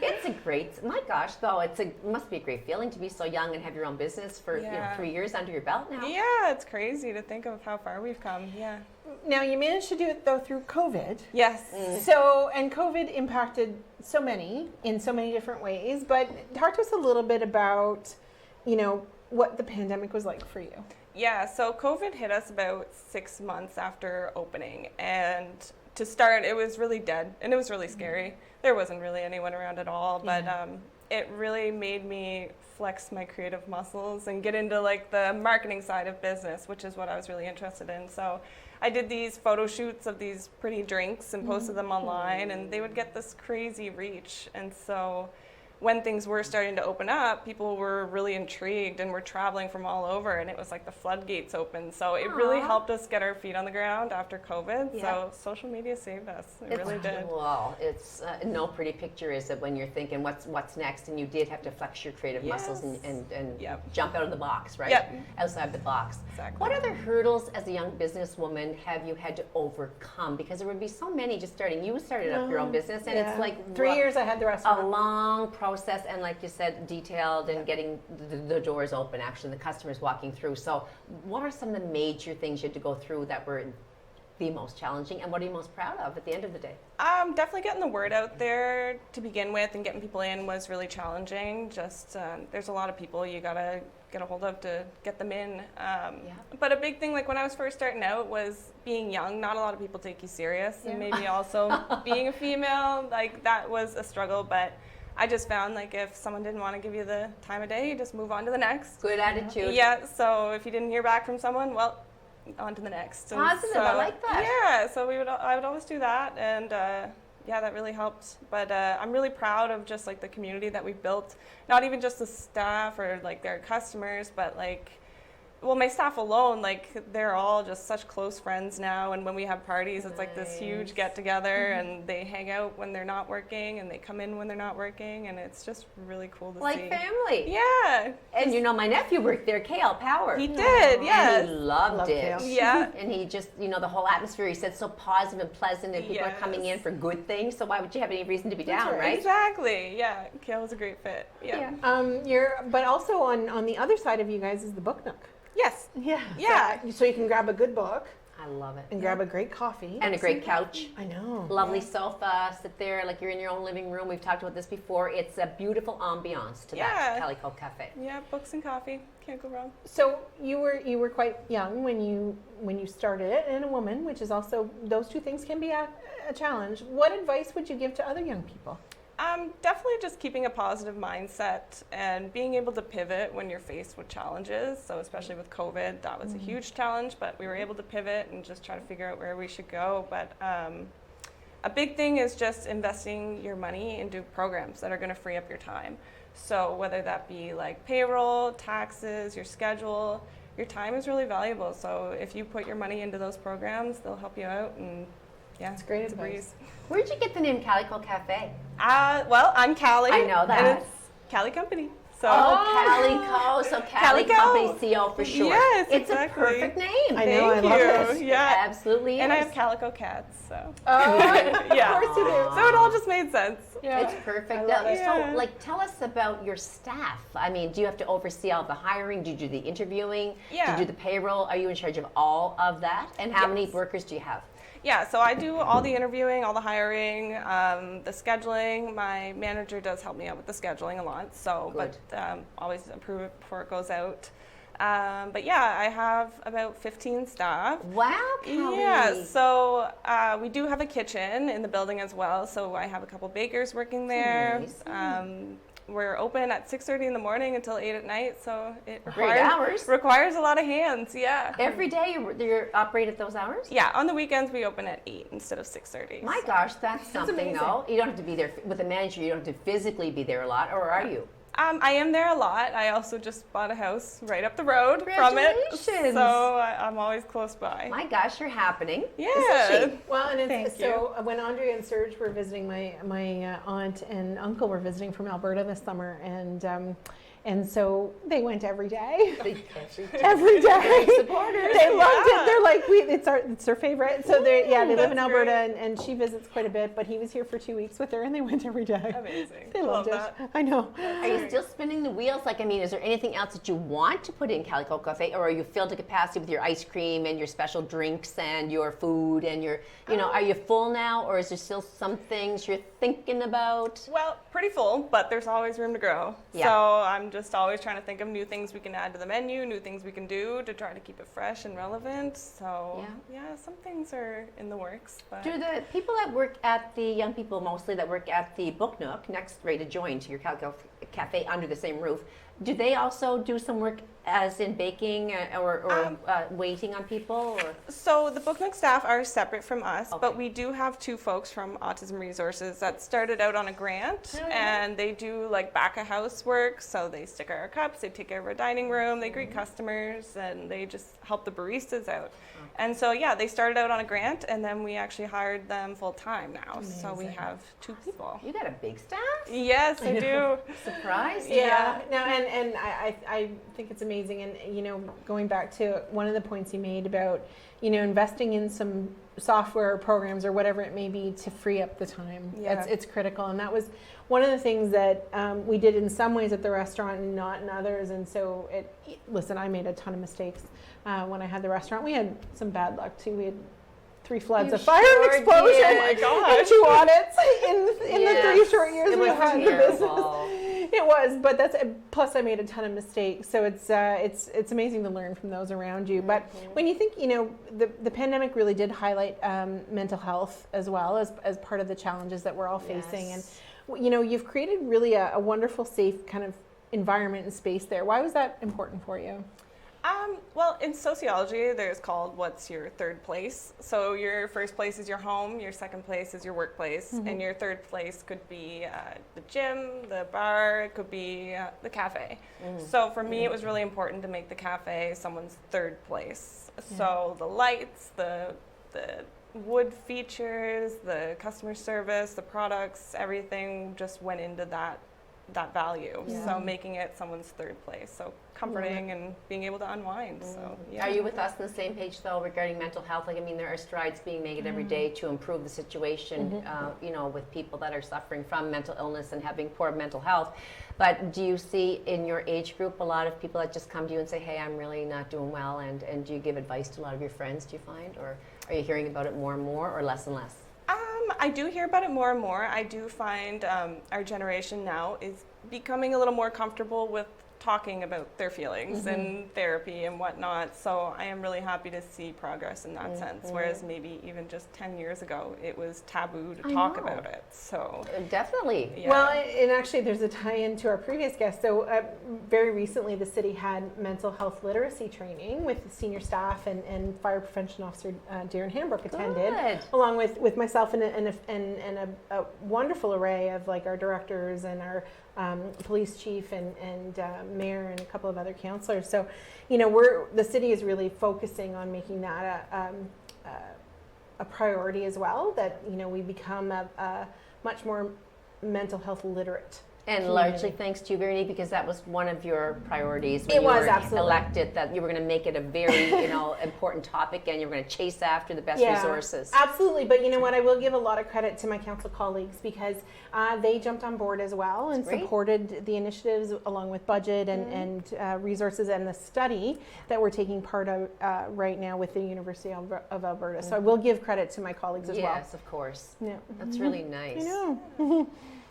It's a great, my gosh, though, it must be a great feeling to be so young and have your own business for 3 years under your belt now. Yeah, it's crazy to think of how far we've come. Yeah. Now, you managed to do it, though, through COVID. Yes. So, and COVID impacted so many in so many different ways, but talk to us a little bit about, what the pandemic was like for you. Yeah, so COVID hit us about 6 months after opening, and to start, it was really dead, and it was really scary. There wasn't really anyone around at all, but it really made me flex my creative muscles and get into like the marketing side of business, which is what I was really interested in. So I did these photo shoots of these pretty drinks and posted them online, and they would get this crazy reach. And so when things were starting to open up, people were really intrigued and were traveling from all over, and it was like the floodgates opened. So it really helped us get our feet on the ground after COVID. So social media saved us. It really did. Well, it's no pretty picture, is it, when you're thinking what's next, and you did have to flex your creative muscles and jump out of the box, right? Yep. Outside the box. Exactly. What other hurdles as a young businesswoman have you had to overcome? Because there would be so many just starting. You started up your own business, and it's like 3 years I had the rest a of it. long process, and like you said, detailed, and getting the doors open, actually, the customers walking through. So what are some of the major things you had to go through that were the most challenging, and what are you most proud of at the end of the day? Definitely getting the word out there to begin with and getting people in was really challenging. Just there's a lot of people you gotta get a hold of to get them in. But a big thing, like when I was first starting out, was being young. Not a lot of people take you serious, and maybe also being a female, like that was a struggle. But I just found, like, if someone didn't want to give you the time of day, you just move on to the next. Good attitude. Yeah, so if you didn't hear back from someone, well, on to the next. And Positive, I like that. Yeah, so I would always do that, and that really helped. But I'm really proud of just like the community that we've built. Not even just the staff or like their customers, but like, well, my staff alone, like they're all just such close friends now, and when we have parties, it's like this huge get together, and they hang out when they're not working, and they come in when they're not working, and it's just really cool to see. Like family. Yeah. And my nephew worked there, Kale Power. He did, yes. And he loved it. Kale. Yeah. And he just, the whole atmosphere, he said, so positive and pleasant, and people are coming in for good things, so why would you have any reason to be down, right? Exactly, yeah. Kale was a great fit, yeah. But also on the other side of you guys is the Book Nook. Yes. Yeah. So you can grab a good book I love it. and grab a great coffee. And a great couch. I know. Lovely sofa, sit there like you're in your own living room. We've talked about this before. It's a beautiful ambiance to that Calico Cafe. Yeah, books and coffee. Can't go wrong. So you were quite young when you started it, and a woman, which is also, those two things can be a challenge. What advice would you give to other young people? Definitely just keeping a positive mindset and being able to pivot when you're faced with challenges. So especially with COVID, that was a huge challenge, but we were able to pivot and just try to figure out where we should go. But a big thing is just investing your money into programs that are going to free up your time. So whether that be like payroll, taxes, your schedule, your time is really valuable. So if you put your money into those programs, they'll help you out, and It's great it's a advice. breeze. Where'd you get the name Calico Cafe? Well, I'm Cali. I know that. And it's Cali Company. So Calico. So Cali Calico. Company CO for short. Yes, it's exactly. a perfect name. I know, I Thank love you. it. Yeah. It absolutely And is. I have calico cats, so Oh, yeah. of course you do. So it all just made sense. Yeah. It's perfect. I love it. So, Yeah. tell us about your staff. I mean, do you have to oversee all the hiring? Do you do the interviewing? Yeah. Do you do the payroll? Are you in charge of all of that? And how many Yes. workers do you have? Yeah, so I do all the interviewing, all the hiring, the scheduling. My manager does help me out with the scheduling a lot, so Good. but always approve it before it goes out. But yeah, I have about 15 staff. Wow, Kelly. Yeah, so we do have a kitchen in the building as well. So I have a couple bakers working there. Nice. we're open at 6:30 in the morning until 8 at night, so it Great hours. requires a lot of hands. Yeah. Every day you operate at those hours? Yeah, on the weekends we open at 8 instead of 6:30. My gosh, that's something, amazing. though. You don't have to be there with a manager. You don't have to physically be there a lot, or are you? I am there a lot. I also just bought a house right up the road from it, Congratulations. so I'm always close by. My gosh, you're happening. Yeah. Isn't she? Well, and it's, Thank so when Andrea and Serge were visiting, my aunt and uncle were visiting from Alberta this summer, and so they went every day. Every day. Supporters. They loved it. They're like, it's their favorite. So they live in That's Alberta, great. and she visits quite a bit. But he was here for 2 weeks with her, and they went every day. Amazing. They loved Love it. that. I know. Are you still spinning the wheels? Like, I mean, is there anything else that you want to put in Calico Cafe, or are you filled to capacity with your ice cream and your special drinks and your food and your, are you full now, or is there still some things you're thinking about? Well, pretty full, but there's always room to grow. Yeah. So I'm just always trying to think of new things we can add to the menu, new things we can do to try to keep it fresh and relevant. So yeah, some things are in the works. But Do the people that work at the young people mostly that work at the Book Nook, next ready to join to your Calico Cafe under the same roof, do they also do some work as in baking or waiting on people? Or? So the Book Nook staff are separate from us, Okay. but we do have 2 folks from Autism Resources that started out on a grant, and they do like back of house work. So they stick our cups, they take care of our dining room, they greet customers, and they just help the baristas out. And so yeah, they started out on a grant, and then we actually hired them full time now. So we have 2 people. You got a big staff? Yes, I do. Surprised? Yeah. No, and I think it's amazing. And, going back to one of the points you made about, investing in some software or programs or whatever it may be to free up the time. Yeah. It's critical. And that was one of the things that we did in some ways at the restaurant and not in others. And so listen, I made a ton of mistakes when I had the restaurant. We had some bad luck too. We had 3 floods, You a fire, sure an explosion, did. Oh my gosh. and 2 audits in the 3 short years It we was had the business. terrible. It was, but plus I made a ton of mistakes. So it's amazing to learn from those around you. But when you think, the pandemic really did highlight mental health as well as part of the challenges that we're all facing. Yes. And you've created really a wonderful, safe kind of environment and space there. Why was that important for you? Well, in sociology, there's called what's your third place. So your first place is your home, your second place is your workplace, and your third place could be the gym, the bar, it could be the cafe. So for me, it was really important to make the cafe someone's third place. So the lights, the wood features, the customer service, the products, everything just went into that value. So making it someone's third place. So comforting and being able to unwind. So yeah. Are you with us on the same page, though, regarding mental health? Like, I mean, there are strides being made every day to improve the situation, with people that are suffering from mental illness and having poor mental health. But do you see in your age group a lot of people that just come to you and say, hey, I'm really not doing well, and do you give advice to a lot of your friends, do you find? Or are you hearing about it more and more, or less and less? I do hear about it more and more. I do find our generation now is becoming a little more comfortable with talking about their feelings and therapy and whatnot. So I am really happy to see progress in that sense. Whereas maybe even just 10 years ago, it was taboo to talk about it. So Definitely. yeah. Well, and actually there's a tie-in to our previous guest. So very recently the city had mental health literacy training with senior staff and fire prevention officer Darren Hambrook attended, Good. along with myself and a wonderful array of like our directors and our police chief and mayor and a couple of other councillors. So, the city is really focusing on making that a priority as well, that, we become a much more mental health literate. And largely thanks to you, Vernie, because that was one of your priorities when It you was, were absolutely. elected, that you were going to make it a very, important topic, and you were going to chase after the best resources. Absolutely, but you know what? I will give a lot of credit to my council colleagues because they jumped on board as well and great. supported the initiatives along with budget and resources and the study that we're taking part of right now with the University of Alberta. So I will give credit to my colleagues as well. Yes, of course. Yeah. That's really nice. I know.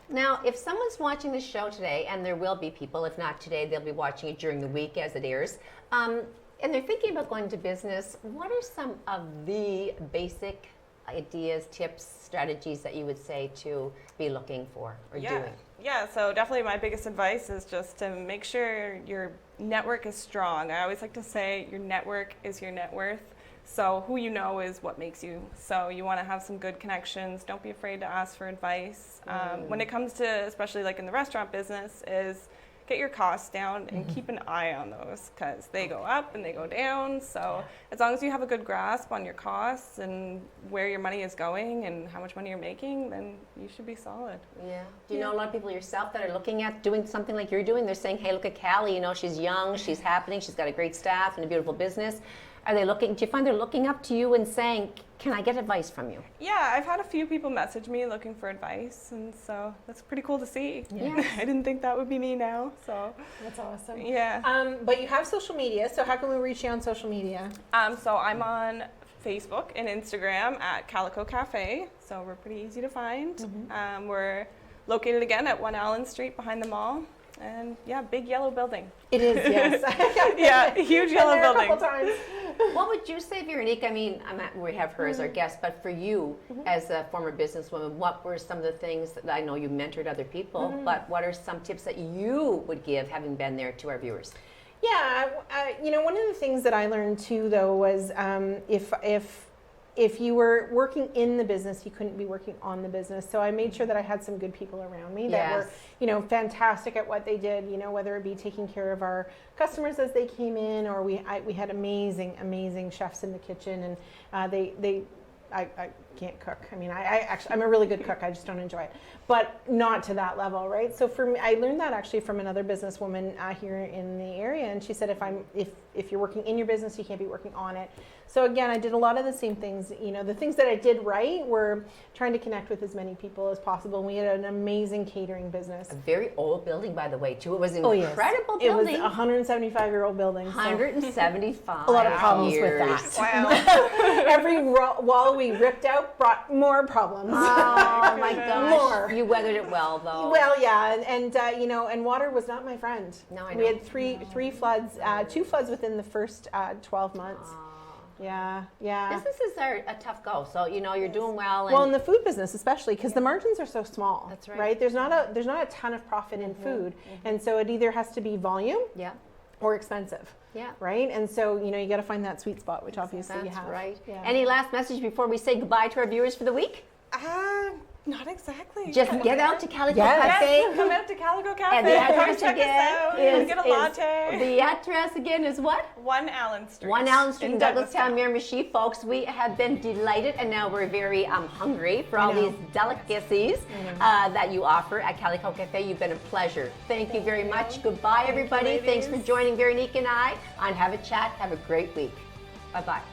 Now, if someone's watching this show today, and there will be people, if not today, they'll be watching it during the week as it airs, and they're thinking about going to business, what are some of the basic ideas, tips, strategies that you would say to be looking for or doing? Yeah, so definitely my biggest advice is just to make sure your network is strong. I always like to say your network is your net worth. So who you know is what makes you. So you want to have some good connections. Don't be afraid to ask for advice. When it comes to, especially like in the restaurant business, is get your costs down and keep an eye on those because they go up and they go down. So as long as you have a good grasp on your costs and where your money is going and how much money you're making, then you should be solid. Yeah. Do you know a lot of people yourself that are looking at doing something like you're doing? They're saying, hey, look at Cali, you know, she's young, she's happening, she's got a great staff and a beautiful business. Are they looking, do you find they're looking up to you and saying, can I get advice from you? Yeah, I've had a few people message me looking for advice, and so that's pretty cool to see. Yeah. I didn't think that would be me now, so. That's awesome. Yeah. But you have social media, so how can we reach you on social media? So I'm on Facebook and Instagram at Calico Cafe, so we're pretty easy to find. We're located again at 1 Allen Street behind the mall. And yeah, big yellow building. It is, yes. Yeah, huge yellow building. A couple times. What would you say, Veronique? I mean, we have her as our guest, but for you, as a former businesswoman, what were some of the things that I know you mentored other people, but what are some tips that you would give, having been there, to our viewers? Yeah, you know, one of the things that I learned too, though, was if you were working in the business, you couldn't be working on the business. So I made sure that I had some good people around me that were, you know, fantastic at what they did, you know, whether it be taking care of our customers as they came in, or we had amazing chefs in the kitchen, and I can't cook. I mean, I'm a really good cook. I just don't enjoy it, but not to that level, right? So for me, I learned that actually from another businesswoman here in the area, and she said, if you're working in your business, you can't be working on it. So again, I did a lot of the same things. You know, the things that I did right were trying to connect with as many people as possible. We had an amazing catering business. A very old building, by the way, too. It was an Yes. incredible It was building. a 175-year-old building. So 175 a lot of problems years. with that. Wow. Every wall we ripped out brought more problems. Oh my gosh. More. You weathered it well, though. Well, yeah, and you know, and water was not my friend. No, I We know. had three floods, 2 floods within the first 12 months. Yeah. Businesses are a tough go, so you know you're doing well. And Well, in the food business especially, because the margins are so small. That's right. Right? There's not a ton of profit in food, and so it either has to be volume yeah, or expensive. yeah. Right? And so, you know, you got to find that sweet spot, which obviously you That's have. right. Yeah. Any last message before we say goodbye to our viewers for the week? Not exactly. Just get out to Calico Yes. Cafe. Yes, come out to Calico Cafe. And the address Check us again out. is, Get a latte. the address again is what? 1 Allen Street. 1 Allen Street in Douglastown, Douglastown. Miramichi, folks. We have been delighted, and now we're very hungry for all these delicacies that you offer at Calico Cafe. You've been a pleasure. Thank you very much. Goodbye, everybody. Thanks for joining Veronique and I on Have a Chat. Have a great week. Bye-bye.